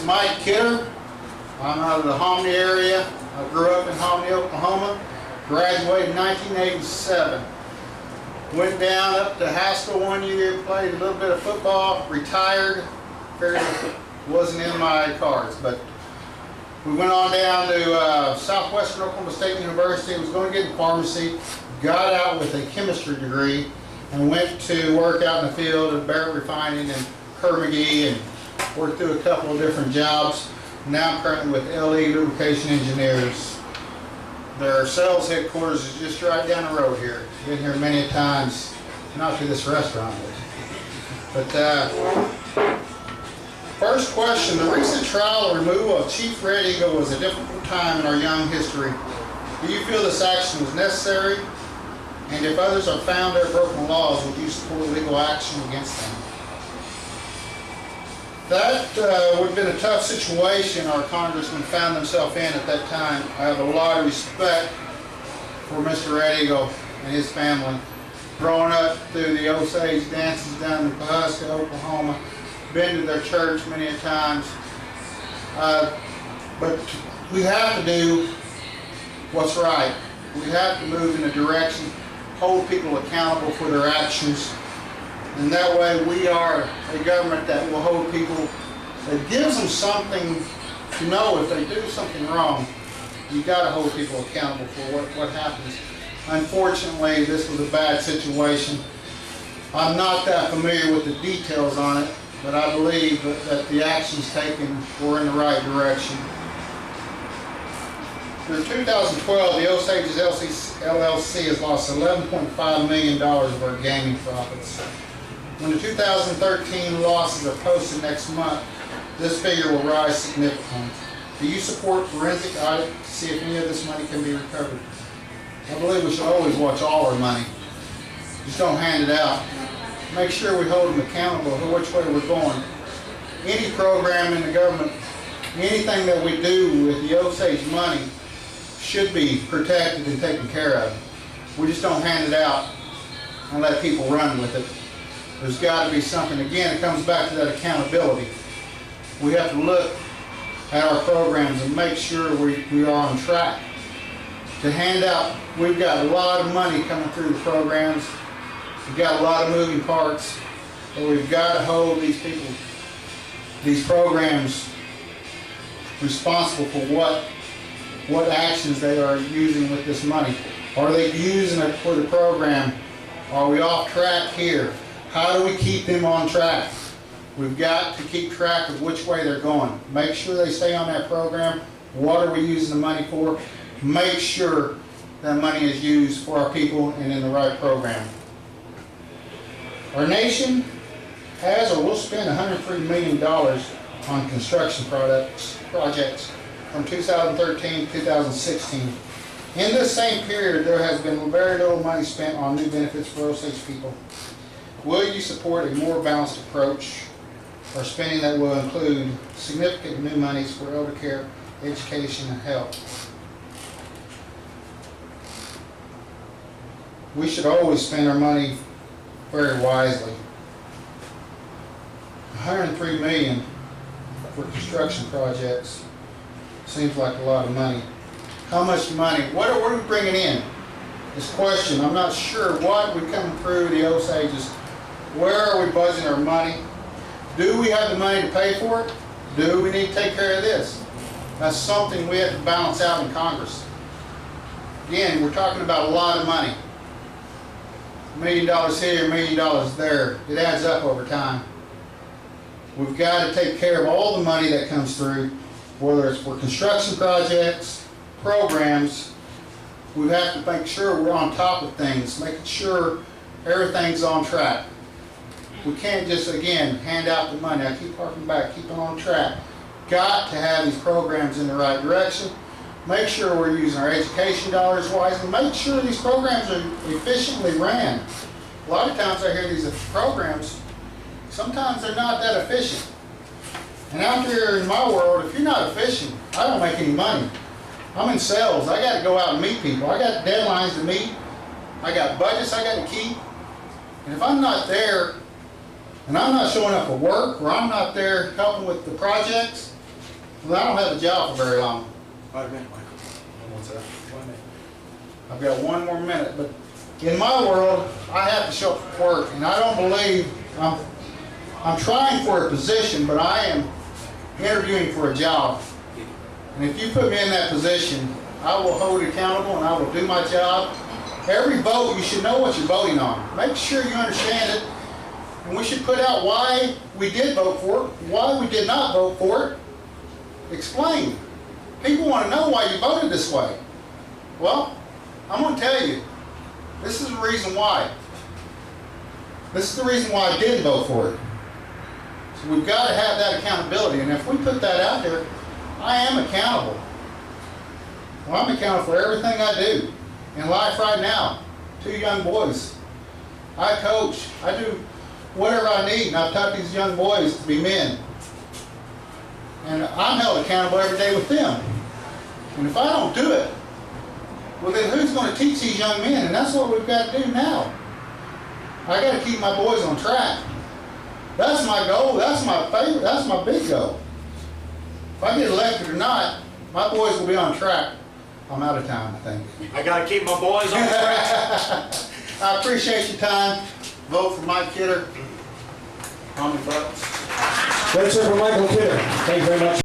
is Mike KIDDER. I'm out of the Hominy area. I grew up in Hominy, Oklahoma. Graduated in 1987. Went down up to high school one year, played a little bit of football, retired. Wasn't in my cards, but we went on down to Southwestern Oklahoma State University. I was going to get in pharmacy. Got out with a chemistry degree and went to work out in the field at Barrett Refining and Kerr McGee and worked through a couple of different jobs. Now I'm currently with LE Lubrication Engineers. Their sales headquarters is just right down the road here. Been here many times, not to this restaurant, but first question, the recent trial or removal of Chief Red Eagle was a difficult time in our young history. Do you feel this action was necessary? And if others are found to have broken laws, would you support legal action against them? That would have been a tough situation our congressman found himself in at that time. I have a lot of respect for Mr. Red Eagle and his family. Growing up through the Osage dances down in Pawhuska, Oklahoma, been to their church many a times. But we have to do what's right. We have to move in a direction, hold people accountable for their actions. And that way we are a government that will hold people, that gives them something to know if they do something wrong. You got to hold people accountable for what happens. Unfortunately, this was a bad situation. I'm not that familiar with the details on it, but I believe that the actions taken were in the right direction. Through 2012, the Osage's LLC has lost $11.5 million of our gaming profits. When the 2013 losses are posted next month, this figure will rise significantly. Do you support forensic audit to see if any of this money can be recovered? I believe we should always watch all our money. Just don't hand it out. Make sure we hold them accountable for which way we're going. Any program in the government, anything that we do with the Osage money should be protected and taken care of. We just don't hand it out and let people run with it. There's got to be something. Again, it comes back to that accountability. We have to look at our programs and make sure we are on track. To hand out, we've got a lot of money coming through the programs. We've got a lot of moving parts, but we've got to hold these people, these programs, responsible for what actions they are using with this money. Are they using it for the program? Are we off track here? How do we keep them on track? We've got to keep track of which way they're going. Make sure they stay on that program. What are we using the money for? Make sure that money is used for our people and in the right program. Our nation has or will spend $103 million on construction projects from 2013 to 2016. In this same period, there has been very little money spent on new benefits for Osage people. Will you support a more balanced approach or spending that will include significant new monies for elder care, education, and health? We should always spend our money very wisely. $103 million for construction projects seems like a lot of money. How much money? What are we bringing in? This question, I'm not sure what we come through the Osages. Where are we budgeting our money? Do we have the money to pay for it? Do we need to take care of this? That's something we have to balance out in Congress. Again, we're talking about a lot of money. $1 million here, $1 million there. It adds up over time. We've got to take care of all the money that comes through, whether it's for construction projects, programs. We have to make sure we're on top of things, making sure everything's on track. We can't just, again, hand out the money. I keep harking back, keep it on track. Got to have these programs in the right direction. Make sure we're using our education dollars wisely. Make sure these programs are efficiently ran. A lot of times I hear these programs, sometimes they're not that efficient. And out there in my world, if you're not efficient, I don't make any money. I'm in sales. I got to go out and meet people. I got deadlines to meet. I got budgets I got to keep. And if I'm not there, and I'm not showing up for work, or I'm not there helping with the projects, Well, I don't have a job for very long. Wait a minute, Michael. What's that? 1 minute. I've got one more minute, but in my world, I have to show up for work, and I don't believe I'm trying for a position, but I am interviewing for a job. And if you put me in that position, I will hold you accountable and I will do my job. Every vote, you should know what you're voting on. Make sure you understand it. And we should put out why we did vote for it, why we did not vote for it. Explain. People want to know why you voted this way. Well, I'm going to tell you. This is the reason why. This is the reason why I didn't vote for it. So we've got to have that accountability. And if we put that out there, I am accountable. Well, I'm accountable for everything I do in life right now. 2 young boys. I coach. I do whatever I need, and I've taught these young boys to be men. And I'm held accountable every day with them. And if I don't do it, well then who's going to teach these young men? And that's what we've got to do now. I got to keep my boys on track. That's my goal. That's my favorite. That's my big goal. If I get elected or not, my boys will be on track. I'm out of time, I think. I gotta keep my boys on track. I appreciate your time. Vote for Mike Kidder. How many votes? Let's hear from Michael Kidder. Thank you very much.